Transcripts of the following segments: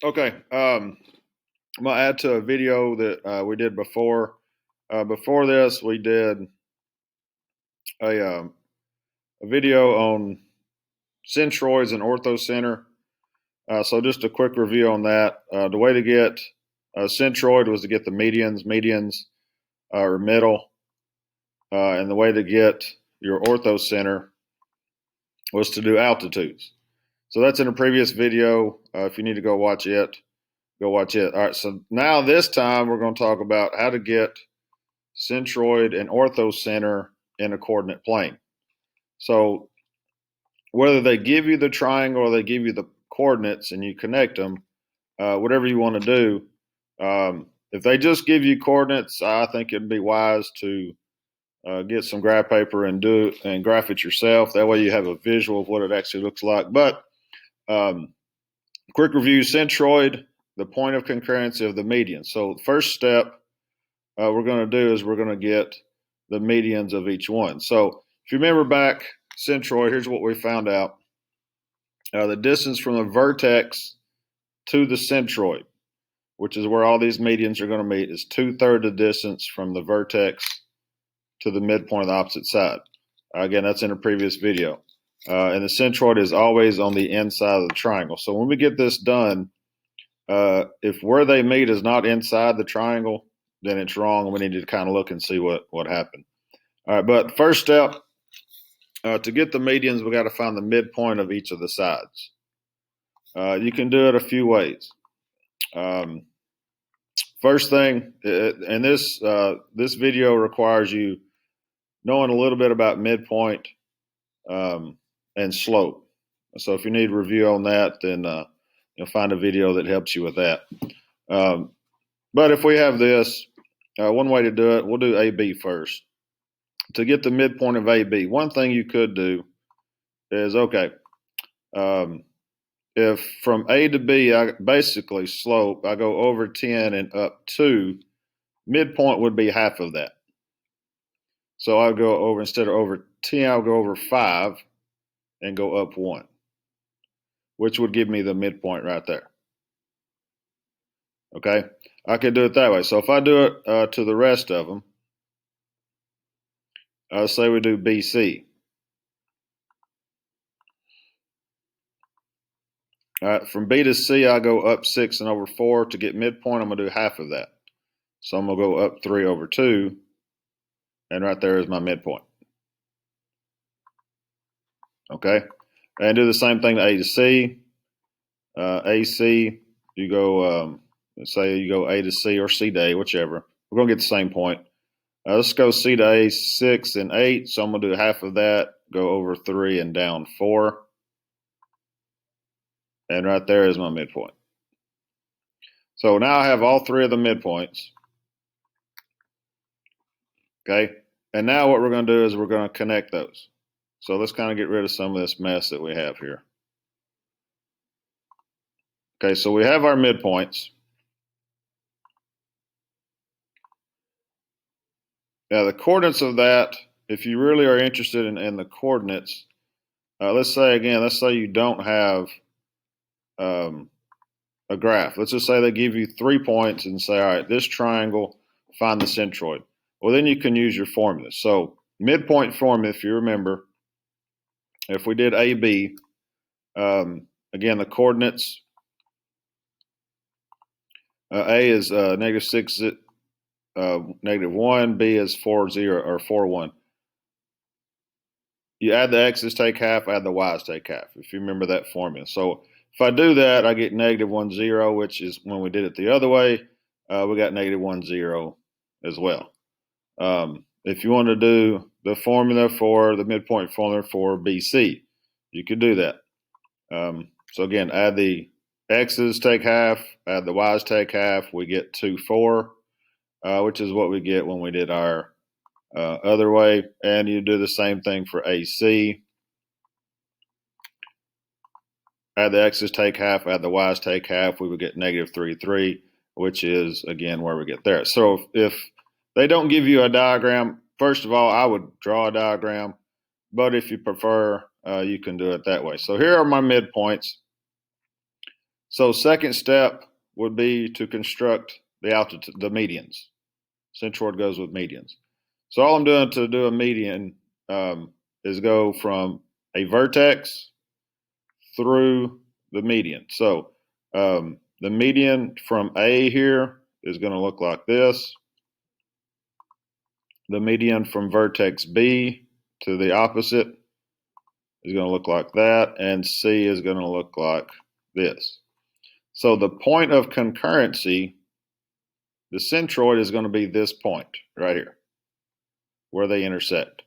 Okay, I'm gonna add to a video that we did before. Before this, we did a, um, a video on Centroids and Orthocenter. So just a quick review on that. The way to get Centroid was to get the medians or middle, and the way to get your Orthocenter was to do altitudes. So that's in a previous video. If you need to go watch it, go watch it. All right. So now this time we're going to talk about how to get centroid and orthocenter in a coordinate plane. So whether they give you the triangle or they give you the coordinates and you connect them, whatever you want to do. If they just give you coordinates, I think it'd be wise to get some graph paper and graph it yourself. That way you have a visual of what it actually looks like. But quick review: centroid, the point of concurrency of the median. So the first step we're going to do is we're going to get the medians of each one. So if you remember back centroid, here's what we found out. The distance from the vertex to the centroid, which is where all these medians are going to meet, is 2/3 the distance from the vertex to the midpoint of the opposite side. Again, that's in a previous video. And the centroid is always on the inside of the triangle. So when we get this done, if where they meet is not inside the triangle, then it's wrong, and we need to kind of look and see what happened. All right, but first step, to get the medians, we got to find the midpoint of each of the sides. You can do it a few ways. First thing, and this video requires you knowing a little bit about midpoint and slope. So if you need review on that, then you'll find a video that helps you with that. But if we have this, one way to do it, we'll do AB first. To get the midpoint of AB, one thing you could do is, okay, if from A to B, I basically slope, I go over 10 and up 2, midpoint would be half of that. So I'll go over, instead of over 10, I'll go over 5 and go up 1, which would give me the midpoint right there. Okay, I could do it that way. So if I do it to the rest of them, say we do BC. All right, from B to C, I go up 6 and over 4. To get midpoint, I'm going to do half of that. So I'm going to go up 3 over 2, and right there is my midpoint. Okay, and do the same thing to A to C. AC, you go, let's say you go A to C or C to A, whichever. We're going to get the same point. Let's go C to A, 6 and 8. So I'm going to do half of that, go over 3 and down 4. And right there is my midpoint. So now I have all 3 of the midpoints. Okay, and now what we're going to do is we're going to connect those. So let's kind of get rid of some of this mess that we have here. Okay, so we have our midpoints. Now the coordinates of that, if you really are interested in the coordinates, let's say you don't have a graph. Let's just say they give you 3 points and say, all right, this triangle, find the centroid. Well, then you can use your formula. So midpoint formula, if you remember, if we did AB, again, the coordinates, A is -6, -1, B is 4, 0, or 4, 1. You add the x's, take half, add the y's, take half, if you remember that formula. So if I do that, I get -1, 0, which is when we did it the other way, we got -1, 0 as well. If you want to do the formula for the midpoint formula for BC, you could do that. So again, add the x's, take half, add the y's, take half, we get 2, 4, which is what we get when we did our other way. And you do the same thing for AC. Add the x's, take half, add the y's, take half, we would get -3, 3, which is, again, where we get there. So if they don't give you a diagram, first of all, I would draw a diagram, but if you prefer, you can do it that way. So here are my midpoints. So second step would be to construct the altitude, the medians. Centroid goes with medians. So all I'm doing to do a median is go from a vertex through the median. So the median from A here is going to look like this. The median from vertex B to the opposite is going to look like that, and C is going to look like this. So the point of concurrency, the centroid, is going to be this point right here, where they intersect.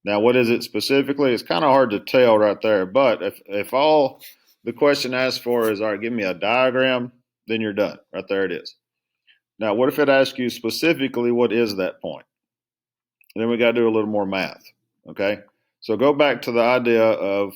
Now, what is it specifically? It's kind of hard to tell right there, but if all the question asks for is, all right, give me a diagram, then you're done. Right there it is. Now, what if it asks you specifically, what is that point? And then we got to do a little more math, okay? So go back to the idea of,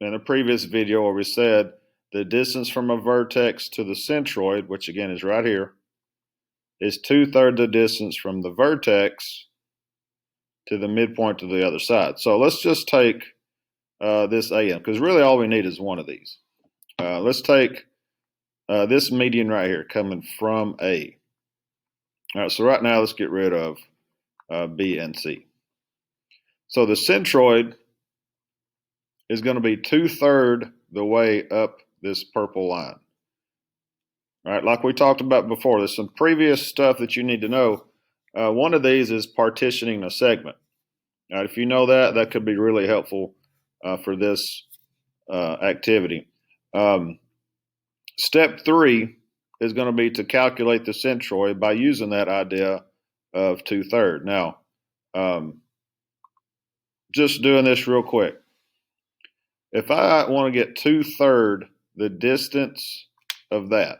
in a previous video where we said the distance from a vertex to the centroid, which again is right here, is 2/3 the distance from the vertex to the midpoint to the other side. So let's just take this AM, because really all we need is one of these. Let's take this median right here coming from A. All right, so right now let's get rid of B and C. So the centroid is going to be 2/3 the way up this purple line. All right, like we talked about before, there's some previous stuff that you need to know. One of these is partitioning a segment. All right, if you know that, that could be really helpful for this activity. Step 3 is going to be to calculate the centroid by using that idea of 2/3. Now, just doing this real quick. If I want to get 2/3 the distance of that,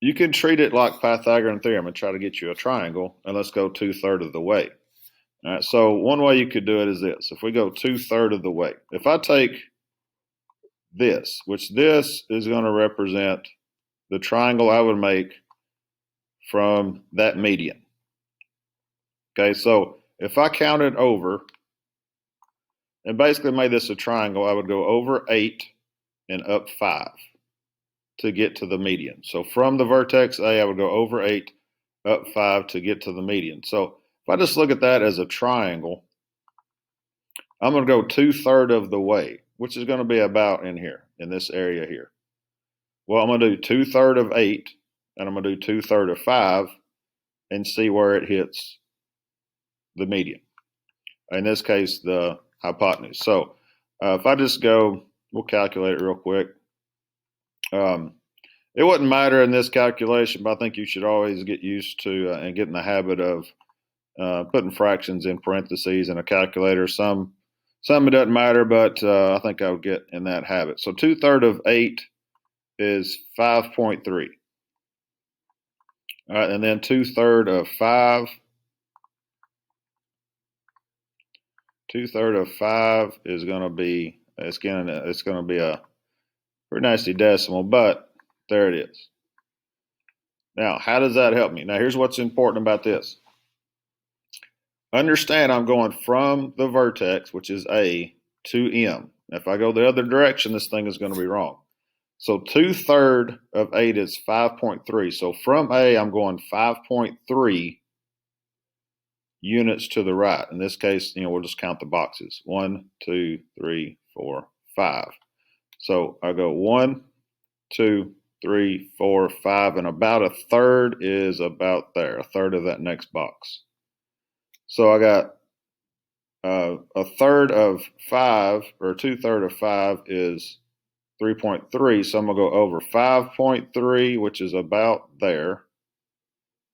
you can treat it like Pythagorean theorem and try to get you a triangle, and let's go 2/3 of the way. All right, so one way you could do it is this. If we go 2/3 of the way, if I take this, which this is going to represent the triangle I would make from that median. Okay, so if I counted over and basically made this a triangle, I would go over 8 and up 5 to get to the median. So from the vertex A, I would go over 8, up 5 to get to the median. So if I just look at that as a triangle, I'm going to go 2/3 of the way, which is going to be about in here, in this area here. Well, I'm going to do 2/3 of 8, and I'm going to do 2/3 of 5, and see where it hits the median. In this case, the hypotenuse. So if I just go, we'll calculate it real quick. It wouldn't matter in this calculation, but I think you should always get used to and get in the habit of putting fractions in parentheses in a calculator. Some it doesn't matter, but I think I would get in that habit. So 2/3 of 8 is 5.3. All right, and then 2/3 of 5. 2/3 of 5 is going to be, it's going to be a pretty nasty decimal, but there it is. Now, how does that help me? Now, here's what's important about this. Understand I'm going from the vertex, which is A, to M. If I go the other direction, this thing is going to be wrong. So 2/3 of 8 is 5.3. So from A, I'm going 5.3 units to the right. In this case, we'll just count the boxes. 1, 2, 3, 4, 5. So I go 1, 2, 3, 4, 5, and about 1/3 is about there, 1/3 of that next box. So I got 1/3 of 5, or 2/3 of 5 is 3.3. So I'm going to go over 5.3, which is about there,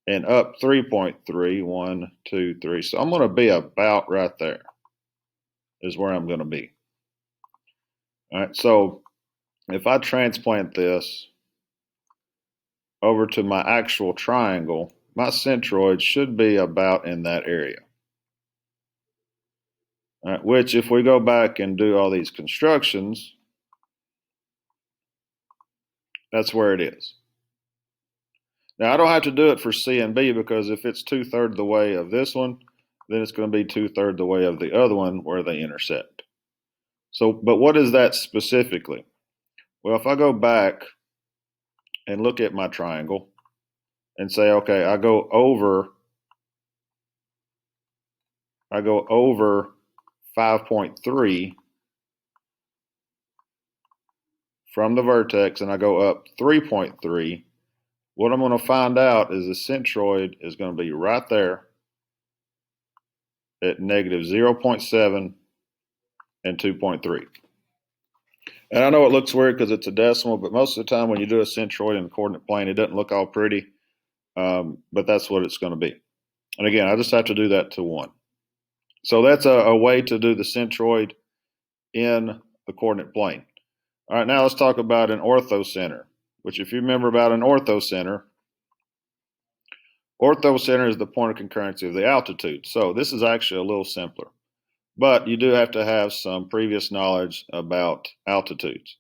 and up 3.3, 1, 2, 3. So I'm going to be about right there is where I'm going to be. All right, so if I transplant this over to my actual triangle, my centroid should be about in that area. All right, which if we go back and do all these constructions, that's where it is. Now, I don't have to do it for C and B, because if it's 2/3 the way of this one, then it's going to be 2/3 the way of the other one where they intersect. So, but what is that specifically? Well, if I go back and look at my triangle and say, okay, I go over 5.3 from the vertex and I go up 3.3, what I'm going to find out is the centroid is going to be right there at negative 0.7 and 2.3. And I know it looks weird because it's a decimal, but most of the time when you do a centroid in the coordinate plane, it doesn't look all pretty, but that's what it's going to be. And again, I just have to do that to 1. So that's a way to do the centroid in the coordinate plane. All right, now let's talk about an orthocenter, which if you remember about an orthocenter is the point of concurrency of the altitude. So this is actually a little simpler, but you do have to have some previous knowledge about altitudes.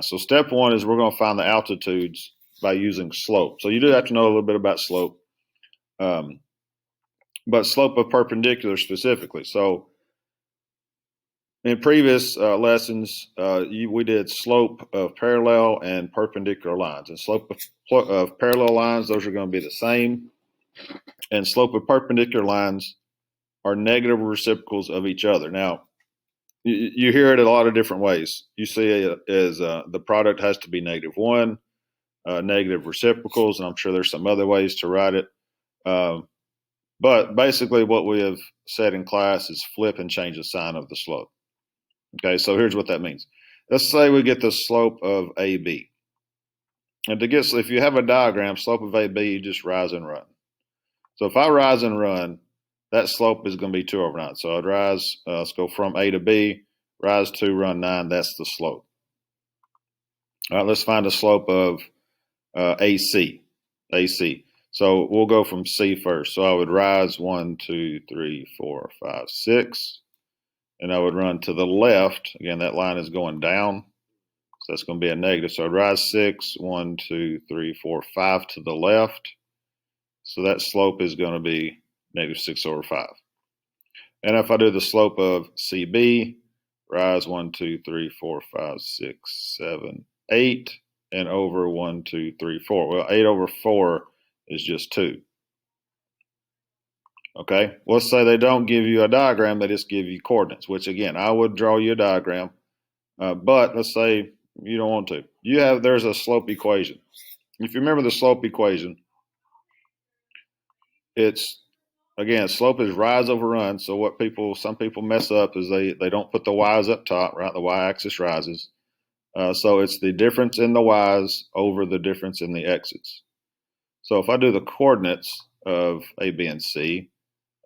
So step 1 is we're going to find the altitudes by using slope. So you do have to know a little bit about slope, but slope of perpendicular specifically. So in previous lessons, we did slope of parallel and perpendicular lines. And slope of parallel lines, those are going to be the same. And slope of perpendicular lines are negative reciprocals of each other. Now, you hear it a lot of different ways. You see it as the product has to be -1, negative reciprocals, and I'm sure there's some other ways to write it. But basically what we have said in class is flip and change the sign of the slope. Okay, so here's what that means. Let's say we get the slope of AB. And if you have a diagram, slope of AB, you just rise and run. So if I rise and run, that slope is going to be 2/9. So I'd rise, let's go from A to B, rise 2, run 9, that's the slope. All right, let's find the slope of AC. So we'll go from C first. So I would rise 1, 2, 3, 4, 5, 6. And I would run to the left. Again, that line is going down. So that's going to be a negative. So I'd rise 6, 1, 2, 3, 4, 5 to the left. So that slope is going to be -6/5. And if I do the slope of CB, rise 1, 2, 3, 4, 5, 6, 7, 8, and over 1, 2, 3, 4. Well, 8/4 is just 2. Okay, let's say they don't give you a diagram, they just give you coordinates, which again, I would draw you a diagram, but let's say you don't want to. There's a slope equation. If you remember the slope equation, again, slope is rise over run. So some people mess up is they don't put the y's up top, right? The y-axis rises. So it's the difference in the y's over the difference in the x's. So if I do the coordinates of A, B, and C,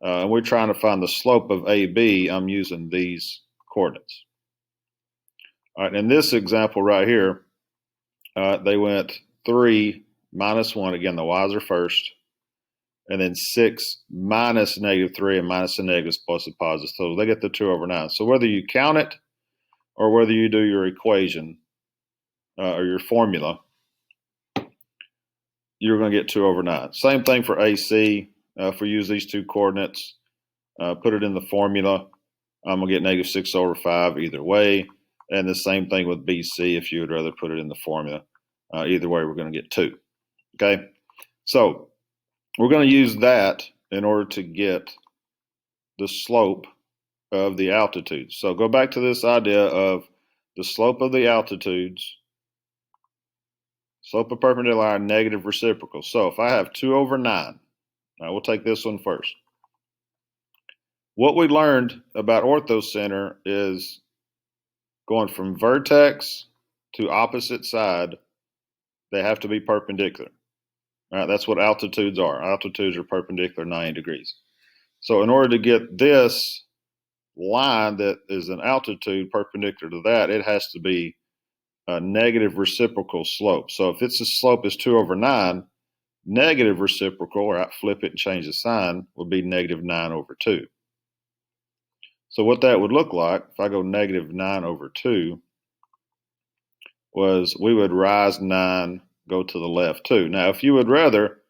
and we're trying to find the slope of AB, I'm using these coordinates. All right, in this example right here, they went 3 minus 1. Again, the y's are first. And then 6 minus -3 and minus the negatives plus the positives. So they get the 2/9. So whether you count it or whether you do your equation or your formula, you're going to get 2/9. Same thing for AC. If we use these two coordinates, put it in the formula, I'm going to get -6/5 either way. And the same thing with BC if you would rather put it in the formula. Either way, we're going to get 2. Okay, so we're going to use that in order to get the slope of the altitudes. So go back to this idea of the slope of the altitudes, slope of perpendicular line, negative reciprocal. So if I have 2/9, now we'll take this one first. What we learned about orthocenter is going from vertex to opposite side, they have to be perpendicular. All right, that's what altitudes are. Altitudes are perpendicular 90 degrees. So in order to get this line that is an altitude perpendicular to that, it has to be a negative reciprocal slope. So if its slope is 2/9, negative reciprocal, or I flip it and change the sign, would be -9/2. So what that would look like, if I go -9/2, was we would rise 9, go to the left 2. Now, if you would rather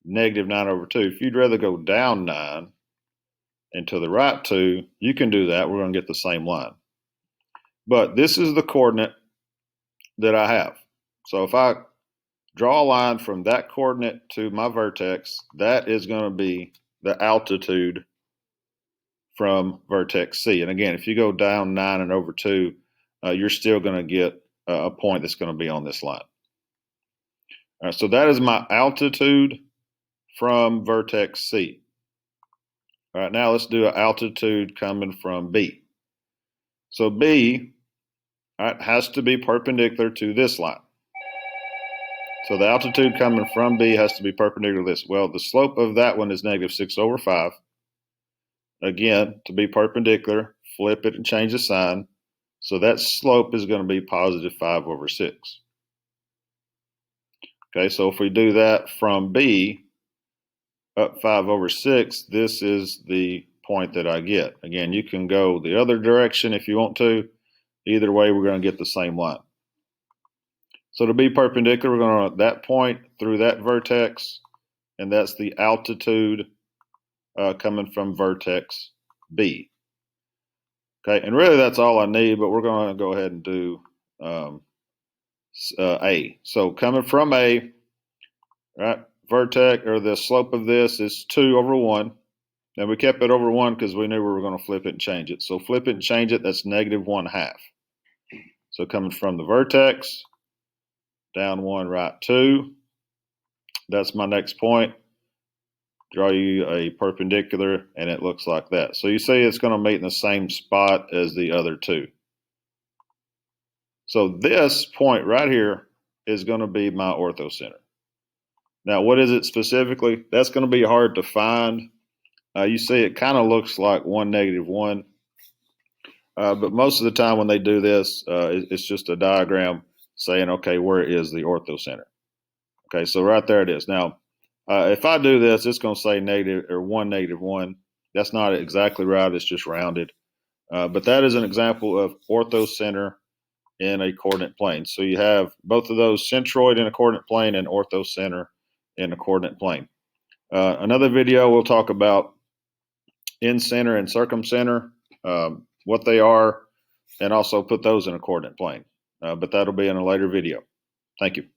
-9/2, if you'd rather go down 9 and to the right 2, you can do that. We're going to get the same line. But this is the coordinate that I have. So if I draw a line from that coordinate to my vertex, that is going to be the altitude from vertex C. And again, if you go down 9 and over 2, you're still going to get a point that's going to be on this line. All right, so that is my altitude from vertex C. All right, now let's do an altitude coming from B. So B, all right, has to be perpendicular to this line. So the altitude coming from B has to be perpendicular to this. Well, the slope of that one is -6/5. Again, to be perpendicular, flip it and change the sign. So that slope is going to be +5/6. Okay, so if we do that from B up 5/6, this is the point that I get. Again, you can go the other direction if you want to. Either way, we're going to get the same line. So to be perpendicular, we're going to that point through that vertex, and that's the altitude coming from vertex B. Okay, and really that's all I need, but we're going to go ahead and do A. So coming from A, right, vertex, or the slope of this is 2/1. And we kept it over 1 because we knew we were going to flip it and change it. So flip it and change it, that's -1/2. So coming from the vertex, down 1, right 2. That's my next point. Draw you a perpendicular, and it looks like that. So you see it's going to meet in the same spot as the other two. So this point right here is going to be my orthocenter. Now, what is it specifically? That's going to be hard to find. You see it kind of looks like 1, -1. But most of the time when they do this, it's just a diagram saying, okay, where is the orthocenter? Okay, so right there it is. Now, if I do this, it's going to say -1, -1. That's not exactly right. It's just rounded. But that is an example of orthocenter in a coordinate plane. So you have both of those, centroid in a coordinate plane and orthocenter in a coordinate plane. Another video, we'll talk about in-center and circumcenter, what they are, and also put those in a coordinate plane. But that'll be in a later video. Thank you.